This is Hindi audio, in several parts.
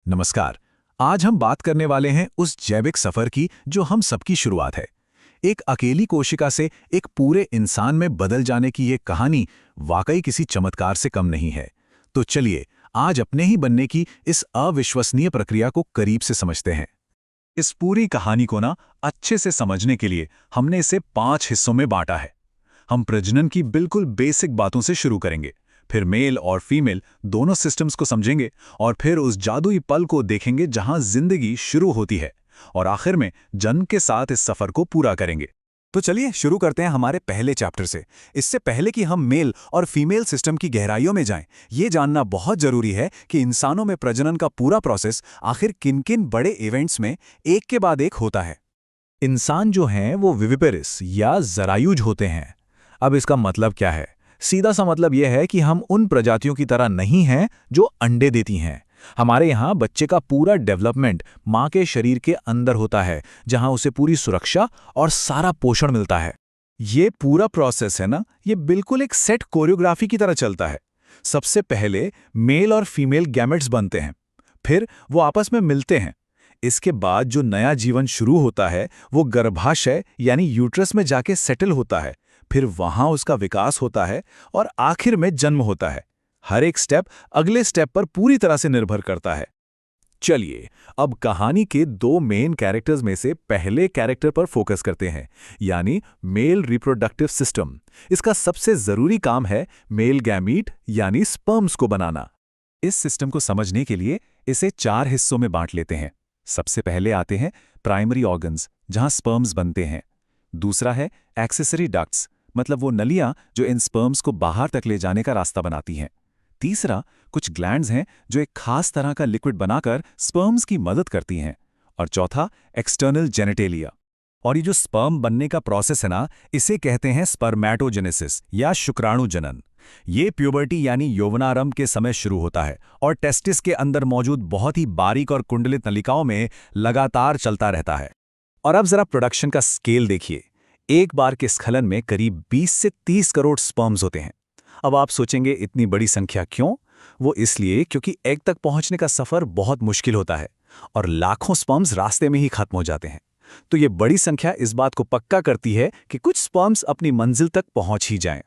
नमस्कार। आज हम बात करने वाले हैं उस जैविक सफर की जो हम सबकी शुरुआत है। एक अकेली कोशिका से एक पूरे इंसान में बदल जाने की ये कहानी वाकई किसी चमत्कार से कम नहीं है। तो चलिए आज अपने ही बनने की इस अविश्वसनीय प्रक्रिया को करीब से समझते हैं। इस पूरी कहानी को अच्छे से समझने के लिए हमने इसे 5 हिस्सों में बांटा है। हम प्रजनन की बिल्कुल बेसिक बातों से शुरू करेंगे, फिर मेल और फीमेल दोनों सिस्टम्स को समझेंगे और फिर उस जादुई पल को देखेंगे जहां जिंदगी शुरू होती है, और आखिर में जन्म के साथ इस सफर को पूरा करेंगे। तो चलिए शुरू करते हैं हमारे पहले चैप्टर से। इससे पहले कि हम मेल और फीमेल सिस्टम की गहराइयों में जाएं, ये जानना बहुत जरूरी है कि इंसानों में प्रजनन का पूरा प्रोसेस आखिर किन-किन बड़े इवेंट्स में एक के बाद एक होता है। इंसान जो हैं वो विविपेरिस या जरायुज होते हैं। अब इसका मतलब क्या है? सीधा सा मतलब यह है कि हम उन प्रजातियों की तरह नहीं हैं जो अंडे देती हैं। हमारे यहाँ बच्चे का पूरा डेवलपमेंट माँ के शरीर के अंदर होता है, जहाँ उसे पूरी सुरक्षा और सारा पोषण मिलता है। ये पूरा प्रोसेस है ये बिल्कुल एक सेट कोरियोग्राफी की तरह चलता है। सबसे पहले मेल और फीमेल गैमेट्स बनते हैं, फिर वो आपस में मिलते हैं। इसके बाद जो नया जीवन शुरू होता है वो गर्भाशय यानी यूट्रस में जाके सेटल होता है, फिर वहां उसका विकास होता है और आखिर में जन्म होता है। हर एक स्टेप अगले स्टेप पर पूरी तरह से निर्भर करता है। चलिए अब कहानी के 2 मेन कैरेक्टर्स में से पहले कैरेक्टर पर फोकस करते हैं, यानी मेल रिप्रोडक्टिव सिस्टम। इसका सबसे जरूरी काम है मेल गैमीट यानी स्पर्म्स को बनाना। इस सिस्टम को समझने के लिए इसे 4 हिस्सों में बांट लेते हैं। सबसे पहले आते हैं प्राइमरी ऑर्गन्स, जहां स्पर्म्स बनते हैं। दूसरा है एक्सेसरी डक्ट्स, मतलब वो नलियां जो इन स्पर्म्स को बाहर तक ले जाने का रास्ता बनाती हैं। तीसरा कुछ ग्लैंड्स हैं जो एक खास तरह का लिक्विड बनाकर स्पर्म्स की मदद करती हैं। और चौथा एक्सटर्नल जेनेटेलिया। और ये जो स्पर्म बनने का प्रोसेस है इसे कहते हैं स्पर्मेटोजेनेसिस या शुक्राणु जनन। ये प्यूबर्टी यानी यौवनारंभ के समय शुरू होता है और टेस्टिस के अंदर मौजूद बहुत ही बारीक और कुंडलित नलिकाओं में लगातार चलता रहता है। और अब जरा प्रोडक्शन का स्केल देखिए। एक बार के स्खलन में करीब 20 से 30 करोड़ स्पर्म्स होते हैं। अब आप सोचेंगे इतनी बड़ी संख्या क्यों? वो इसलिए क्योंकि एग तक पहुंचने का सफर बहुत मुश्किल होता है और लाखों स्पर्म्स रास्ते में ही खत्म हो जाते हैं। तो ये बड़ी संख्या इस बात को पक्का करती है कि कुछ स्पर्म्स अपनी मंजिल तक पहुंच ही जाएं।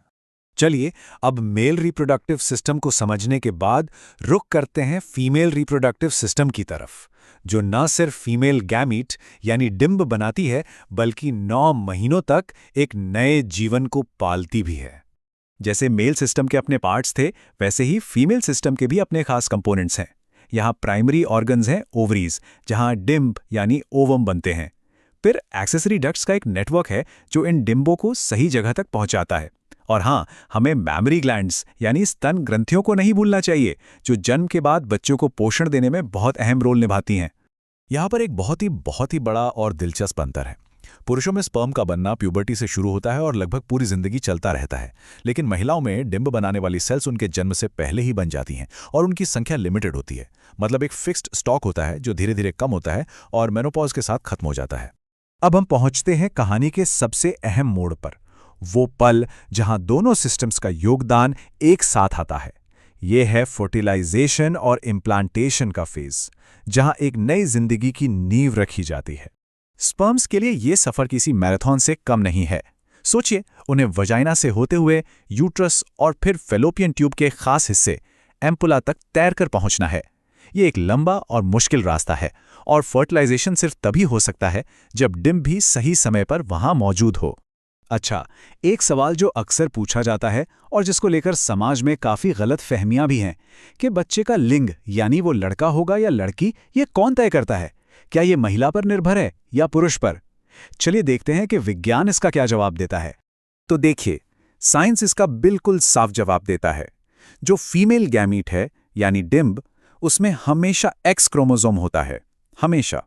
चलिए अब मेल रिप्रोडक्टिव सिस्टम को समझने के बाद रुख करते हैं फीमेल रिप्रोडक्टिव सिस्टम की तरफ, जो न सिर्फ फीमेल गैमीट यानी डिंब बनाती है, बल्कि 9 महीनों तक एक नए जीवन को पालती भी है। जैसे मेल सिस्टम के अपने पार्ट्स थे, वैसे ही फीमेल सिस्टम के भी अपने खास कंपोनेंट्स हैं। यहाँ प्राइमरी ऑर्गन्स हैं ओवरीज, जहाँ डिंब यानी ओवम बनते हैं। फिर एक्सेसरी डक्ट्स का एक नेटवर्क है जो इन डिंबों को सही जगह तक पहुँचाता है। और हाँ, हमें मैमरी ग्लैंड्स यानी स्तन ग्रंथियों को नहीं भूलना चाहिए, जो जन्म के बाद बच्चों को पोषण देने में बहुत अहम रोल निभाती हैं। यहाँ पर एक बहुत ही बड़ा और दिलचस्प अंतर है। पुरुषों में स्पर्म का बनना प्यूबर्टी से शुरू होता है और लगभग पूरी जिंदगी चलता रहता है, लेकिन महिलाओं में डिंब बनाने वाली सेल्स उनके जन्म से पहले ही बन जाती हैं और उनकी संख्या लिमिटेड होती है। मतलब एक फिक्स्ड स्टॉक होता है जो धीरे धीरे कम होता है और मेनोपॉज के साथ खत्म हो जाता है। अब हम पहुंचते हैं कहानी के सबसे अहम मोड़ पर, वो पल जहां दोनों सिस्टम्स का योगदान एक साथ आता है। ये है फर्टिलाइजेशन और इम्प्लांटेशन का फेज, जहां एक नई जिंदगी की नींव रखी जाती है। स्पर्म्स के लिए ये सफर किसी मैराथन से कम नहीं है। सोचिए, उन्हें वजाइना से होते हुए यूट्रस और फिर फेलोपियन ट्यूब के खास हिस्से एम्पुला तक तैरकर पहुंचना है। ये एक लंबा और मुश्किल रास्ता है और फर्टिलाइजेशन सिर्फ तभी हो सकता है जब डिंब भी सही समय पर वहां मौजूद हो। अच्छा, एक सवाल जो अक्सर पूछा जाता है और जिसको लेकर समाज में काफी गलत फहमियां भी हैं कि बच्चे का लिंग यानी वो लड़का होगा या लड़की, ये कौन तय करता है? क्या ये महिला पर निर्भर है या पुरुष पर? चलिए देखते हैं कि विज्ञान इसका क्या जवाब देता है। तो देखिए, साइंस इसका बिल्कुल साफ जवाब देता है। जो फीमेल गैमीट है यानी डिंब, उसमें हमेशा एक्स क्रोमोसोम होता है, हमेशा।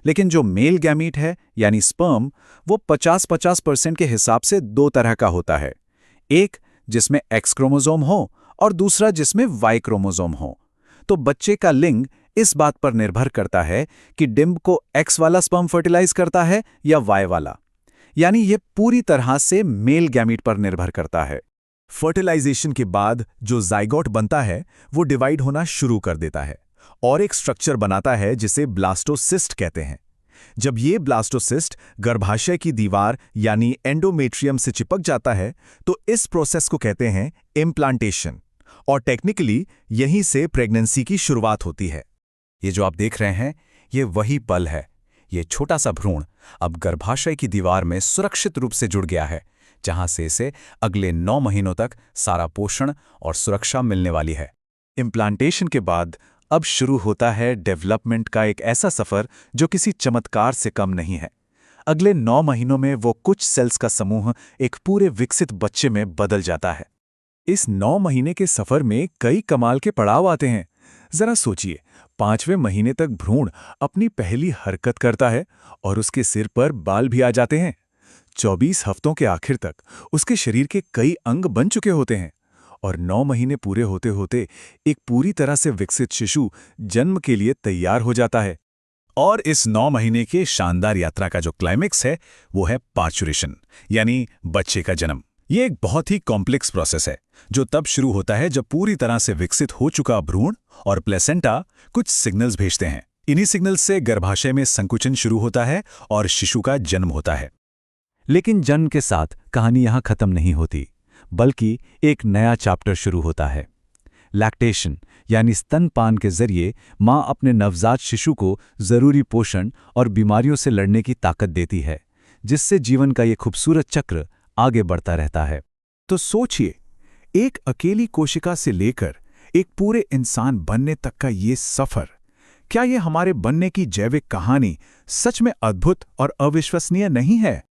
लेकिन जो मेल गैमीट है यानी स्पर्म, वो 50-50% के हिसाब से 2 तरह का होता है। एक जिसमें एक्स क्रोमोसोम हो और दूसरा जिसमें वाई क्रोमोसोम हो। तो बच्चे का लिंग इस बात पर निर्भर करता है कि डिंब को एक्स वाला स्पर्म फर्टिलाइज करता है या वाई वाला। यानी ये पूरी तरह से मेल गैमीट पर निर्भर करता है। फर्टिलाइजेशन के बाद जो जाइगोट बनता है वो डिवाइड होना शुरू कर देता है और एक स्ट्रक्चर बनाता है जिसे ब्लास्टोसिस्ट कहते हैं। जब ये ब्लास्टोसिस्ट गर्भाशय की दीवार यानी एंडोमेट्रियम से चिपक जाता है तो इस प्रोसेस को कहते हैं इम्प्लांटेशन, और टेक्निकली यहीं से प्रेगनेंसी की शुरुआत होती है। ये जो आप देख रहे हैं, ये वही पल है। ये छोटा सा भ्रूण अब गर्भाशय की दीवार में सुरक्षित रूप से जुड़ गया है, जहां से इसे अगले 9 महीनों तक सारा पोषण और सुरक्षा मिलने वाली है। इम्प्लांटेशन के बाद अब शुरू होता है डेवलपमेंट का एक ऐसा सफर जो किसी चमत्कार से कम नहीं है। अगले 9 महीनों में वो कुछ सेल्स का समूह एक पूरे विकसित बच्चे में बदल जाता है। इस 9 महीने के सफर में कई कमाल के पड़ाव आते हैं। जरा सोचिए, 5वें महीने तक भ्रूण अपनी पहली हरकत करता है और उसके सिर पर बाल भी आ जाते हैं। 24 हफ्तों के आखिर तक उसके शरीर के कई अंग बन चुके होते हैं और 9 महीने पूरे होते होते एक पूरी तरह से विकसित शिशु जन्म के लिए तैयार हो जाता है। और इस 9 महीने की शानदार यात्रा का जो क्लाइमेक्स है वो है पार्चुरेशन, यानी बच्चे का जन्म। ये एक बहुत ही कॉम्प्लेक्स प्रोसेस है जो तब शुरू होता है जब पूरी तरह से विकसित हो चुका भ्रूण और प्लेसेंटा कुछ सिग्नल्स भेजते हैं। इन्हीं सिग्नल्स से गर्भाशय में संकुचन शुरू होता है और शिशु का जन्म होता है। लेकिन जन्म के साथ कहानी यहाँ खत्म नहीं होती, बल्कि एक नया चैप्टर शुरू होता है। लैक्टेशन यानी स्तनपान के जरिए माँ अपने नवजात शिशु को जरूरी पोषण और बीमारियों से लड़ने की ताकत देती है, जिससे जीवन का ये खूबसूरत चक्र आगे बढ़ता रहता है। तो सोचिए, एक अकेली कोशिका से लेकर एक पूरे इंसान बनने तक का ये सफर, क्या ये हमारे बनने की जैविक कहानी सच में अद्भुत और अविश्वसनीय नहीं है?